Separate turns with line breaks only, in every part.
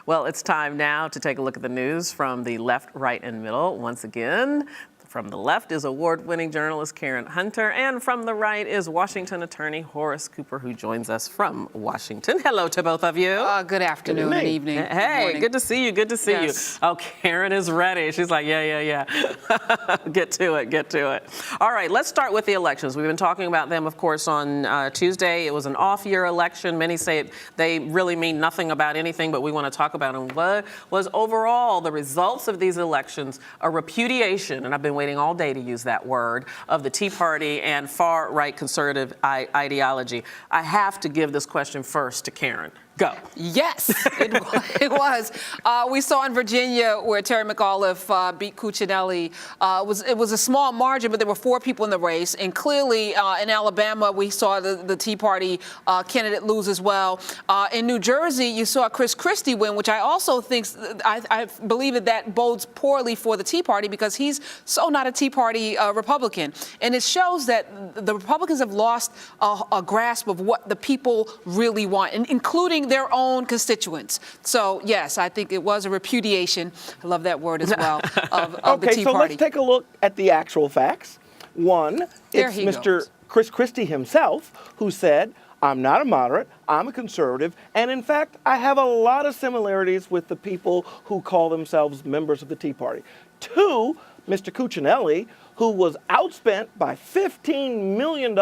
Well, it's time now to take a look at the news from the left, right, and middle. Once again, from the left is award-winning journalist Karen Hunter, and from the right is Washington attorney Horace Cooper, who joins us from Washington. Hello to both of you.
Good afternoon and evening.
Hey, good to see you. Good to see you. Oh, Karen is ready. She's like, yeah. Get to it. All right, let's start with the elections. We've been talking about them, of course, on Tuesday. It was an off-year election. Many say they really mean nothing about anything, but we want to talk about them. What was overall the results of these elections? A repudiation, and I've been waiting all day to use that word, of the Tea Party and far-right conservative ideology. I have to give this question first to Karen. Go.
Yes, it was. We saw in Virginia where Terry McAuliffe beat Cuccinelli. It was a small margin, but there were 4 people in the race. And clearly in Alabama, we saw the Tea Party candidate lose as well. In New Jersey, you saw Chris Christie win, which I also think, I believe that bodes poorly for the Tea Party because he's so not a Tea Party Republican. And it shows that the Republicans have lost a grasp of what the people really want, including their own constituents. So, yes, I think it was a repudiation. I love that word as well, of the Tea Party.
Okay, so let's take a look at the actual facts. One, it's Mr. Chris Christie himself who said, I'm not a moderate, I'm a conservative, and in fact, I have a lot of similarities with the people who call themselves members of the Tea Party. 2, Mr. Cuccinelli, who was outspent by $15 million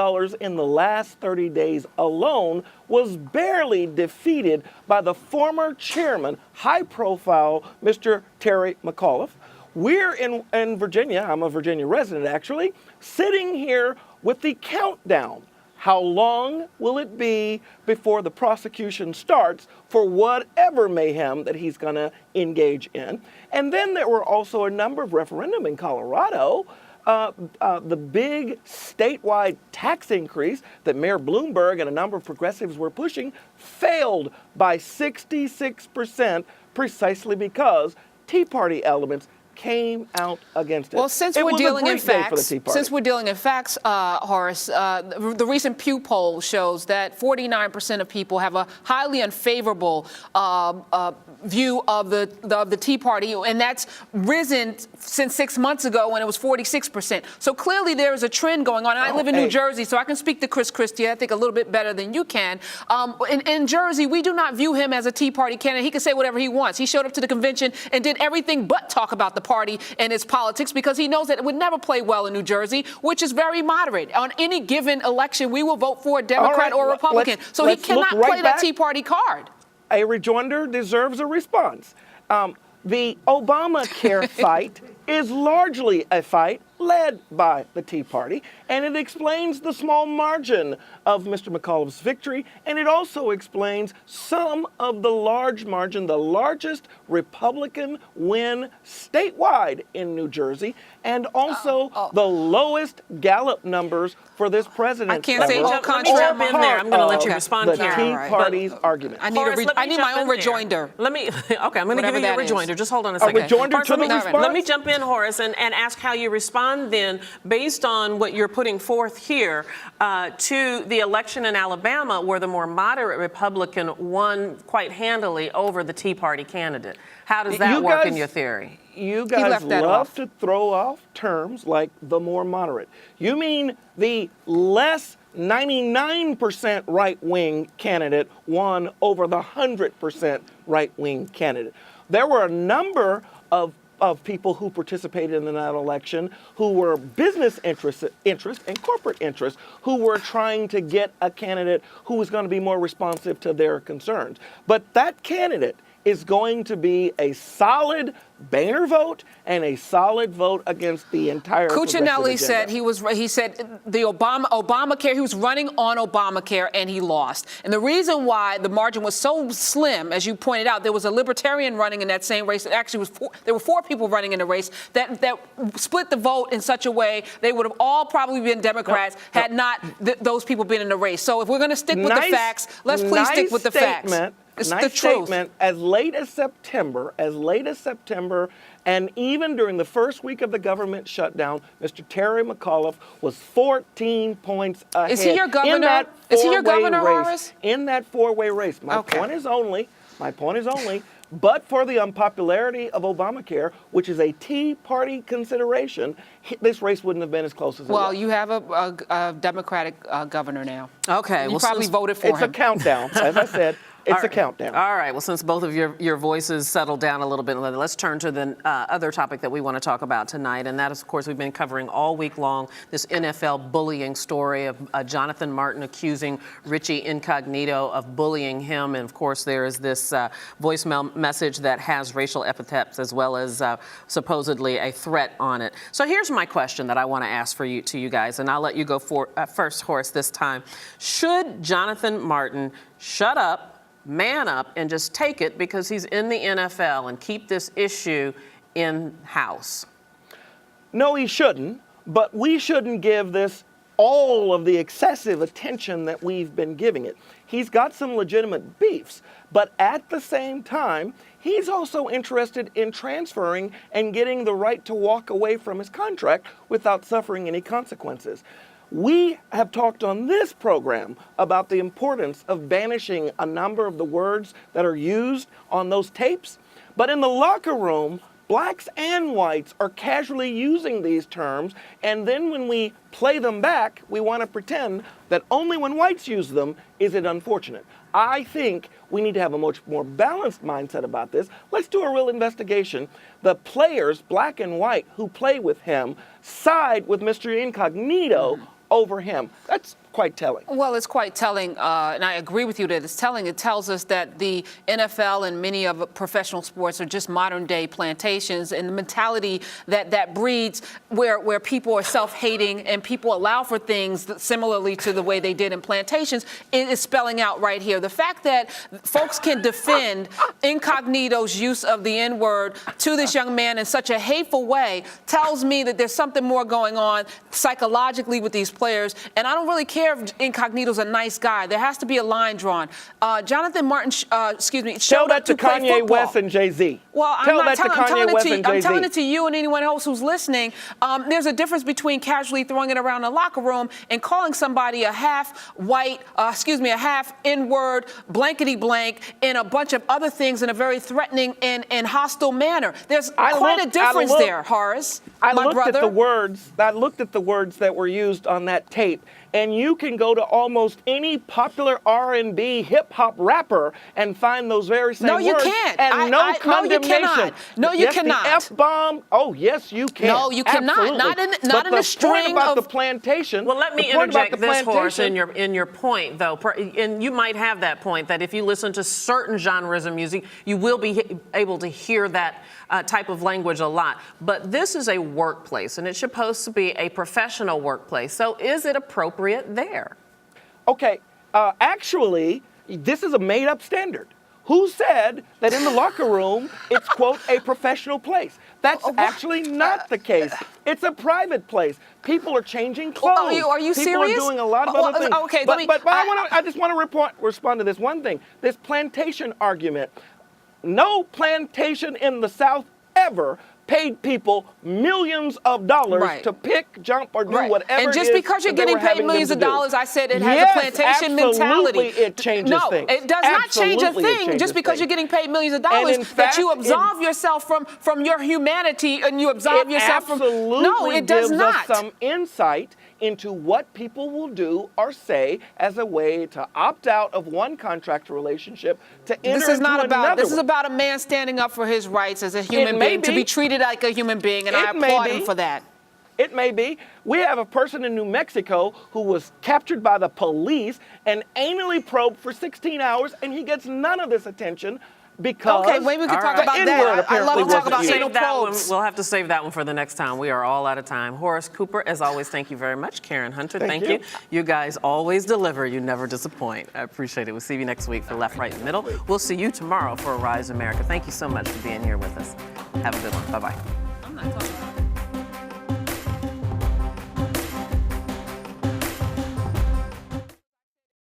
in the last 30 days alone, was barely defeated by the former chairman, high-profile Mr. Terry McAuliffe. We're in Virginia, I'm a Virginia resident actually, sitting here with the countdown. How long will it be before the prosecution starts for whatever mayhem that he's going to engage in? And then there were also a number of referendum in Colorado. The big statewide tax increase that Mayor Bloomberg and a number of progressives were pushing failed by 66% precisely because Tea Party elements came out against it.
Well, since we're dealing in facts, Horace, the recent Pew poll shows that 49% of people have a highly unfavorable view of the Tea Party, and that's risen since 6 months ago when it was 46%. So clearly there is a trend going on. And I live in New Jersey, so I can speak to Chris Christie, I think, a little bit better than you can. In Jersey, we do not view him as a Tea Party candidate. He can say whatever he wants. He showed up to the convention and did everything but talk about the party and its politics because he knows that it would never play well in New Jersey, which is very moderate. On any given election, we will vote for a Democrat or a Republican. So he cannot play that Tea Party card.
A rejoinder deserves a response. The Obamacare fight is largely a fight led by the Tea Party, and it explains the small margin of Mr. McAuliffe's victory, and it also explains some of the large margin, the largest Republican win statewide in New Jersey, and also the lowest Gallup numbers for this president.
I can't say all
contrary. Let me jump in there. I'm going to let you respond,
the
Karen.
Tea Party's argument.
I need my own rejoinder.
I'm going to give you a rejoinder. Just hold on a second.
A rejoinder to the response?
Let me jump in, Horace, and ask how you respond then, based on what you're putting forth here, to the election in Alabama, where the more moderate Republican won quite handily over the Tea Party candidate. How does that work in your theory?
You guys love to throw off terms like the more moderate. You mean the less 99% right-wing candidate won over the 100% right-wing candidate. There were a number of people who participated in that election who were business interests and corporate interests who were trying to get a candidate who was going to be more responsive to their concerns. But that candidate is going to be a solid Boehner vote and a solid vote against the entire
Cuccinelli said he said the Obamacare, he was running on Obamacare and he lost. And the reason why the margin was so slim, as you pointed out, there was a libertarian running in that same race. Actually, there were 4 people running in the race that split the vote in such a way they would have all probably been Democrats had not those people been in the race. So if we're going to stick with the facts, let's please stick with the facts. It's the truth.
Statement, as late as September, and even during the first week of the government shutdown, Mr. Terry McAuliffe was 14 points ahead.
Is he your governor? Is he your governor, Horace?
In that 4-way race. My point is only but for the unpopularity of Obamacare, which is a Tea Party consideration, this race wouldn't have been as close as it was.
Well, you have a Democratic governor now.
Okay.
You probably voted for him.
It's a countdown, as I said. It's a countdown.
All right. Well, since both of your voices settled down a little bit, let's turn to the other topic that we want to talk about tonight. And that is, of course, we've been covering all week long this NFL bullying story of Jonathan Martin accusing Richie Incognito of bullying him. And, of course, there is this voicemail message that has racial epithets as well as supposedly a threat on it. So here's my question that I want to ask to you guys. And I'll let you go first, Horace, this time. Should Jonathan Martin shut up, man up, and just take it because he's in the NFL and keep this issue in-house?
No, he shouldn't, but we shouldn't give this all of the excessive attention that we've been giving it. He's got some legitimate beefs, but at the same time, he's also interested in transferring and getting the right to walk away from his contract without suffering any consequences. We have talked on this program about the importance of banishing a number of the words that are used on those tapes. But in the locker room, blacks and whites are casually using these terms. And then when we play them back, we want to pretend that only when whites use them is it unfortunate. I think we need to have a much more balanced mindset about this. Let's do a real investigation. The players, black and white, who play with him, side with Mr. Incognito over him. That's quite telling.
Well, it's quite telling, and I agree with you that it's telling. It tells us that the NFL and many of professional sports are just modern-day plantations, and the mentality that breeds where people are self-hating and people allow for things similarly to the way they did in plantations is spelling out right here. The fact that folks can defend Incognito's use of the N-word to this young man in such a hateful way tells me that there's something more going on psychologically with these players, and I don't really care if Incognito's a nice guy. There has to be a line drawn. Jonathan Martin, showed up to play
Kanye
football.
West and Jay-Z.
Well, I'm telling it to you and anyone else who's listening. There's a difference between casually throwing it around the locker room and calling somebody a half-white, a half N-word, blankety blank, and a bunch of other things in a very threatening and hostile manner. There's quite a difference there, Horace.
I looked at the words that were used on that tape, and you can go to almost any popular R&B hip-hop rapper and find those very same words.
No, you can't.
And no condemnation.
No, you cannot.
The F-bomb. Oh, yes, you can.
No, you cannot.
Absolutely.
Not in a string
of... the point about
of...
the plantation...
Well, let me interject this, Horace, in your point, though. And you might have that point that if you listen to certain genres of music, you will be able to hear that type of language a lot. But this is a workplace, and it's supposed to be a professional workplace. So is it appropriate there?
Okay, actually, this is a made-up standard. Who said that in the locker room it's, quote, a professional place? That's actually not the case. It's a private place. People are changing clothes.
Are you
People
serious?
People are doing a lot of other things.
Okay,
but I just want to respond to this one thing. This plantation argument. No plantation in the South ever paid people millions of dollars to pick, jump, or do whatever.
And just because you're getting paid millions of dollars, I said it has a plantation mentality.
It changes things.
No, it does not change a thing just because you're getting paid millions of dollars that you absolve yourself from your humanity and you absolve yourself from... No, it does not.
Gives us some insight into what people will do or say as a way to opt out of one contract relationship to enter into another.
This is about a man standing up for his rights as a human being, to be treated like a human being, and I applaud him for that.
It may be. We have a person in New Mexico who was captured by the police and anally probed for 16 hours, and he gets none of this attention because...
Okay, maybe we can talk about that. I love to talk about anal probes.
We'll have to save that one for the next time. We are all out of time. Horace Cooper, as always, thank you very much. Karen Hunter, thank you. You guys always deliver. You never disappoint. I appreciate it. We'll see you next week for Left, Right, and Middle. We'll see you tomorrow for Rise America. Thank you so much for being here with us. Have a good one. Bye-bye.
I'm not talking about